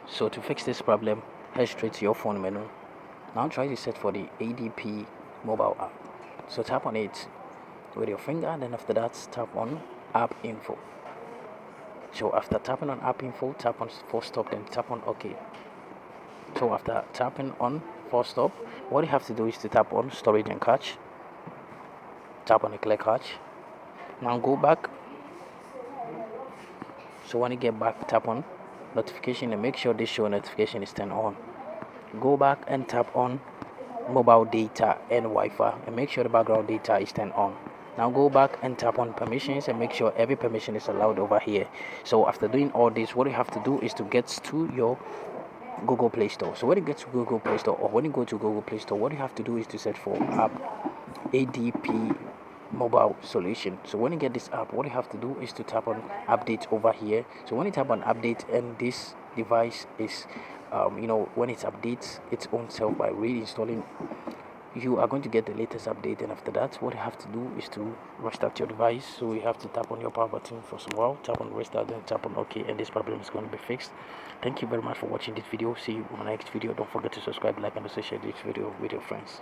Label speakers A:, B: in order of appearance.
A: So to fix this problem, head straight to your phone menu. Now try to search for the ADP Mobile app. So tap on it with your finger, and then after that tap on App Info. So after tapping on App Info, tap on Force Stop, then tap on OK. So after tapping on Force Stop, what you have to do is to tap on Storage and Cache. Tap on the Clear Cache. Now go back. So when you get back, tap on Notification and make sure this show notification is turned on. Go back and tap on Mobile Data and Wi-Fi and make sure the background data is turned on. Now go back and tap on Permissions and make sure every permission is allowed over here. So after doing all this, what you have to do is to get to your Google Play Store. So when you get to Google Play Store, or when you go to Google Play Store, what you have to do is to search for app ADP Mobile Solution. So when you get this app, what you have to do is to tap on Update over here. So when you tap on Update and this device is when it updates its own self by reinstalling, you are going to get the latest update. And after that, what you have to do is to restart your device. So you have to tap on your power button for some while, tap on restart, then tap on OK, and this problem is going to be fixed. Thank you very much for watching this video. See you on the next video. Don't forget to subscribe, like, and also share this video with your friends.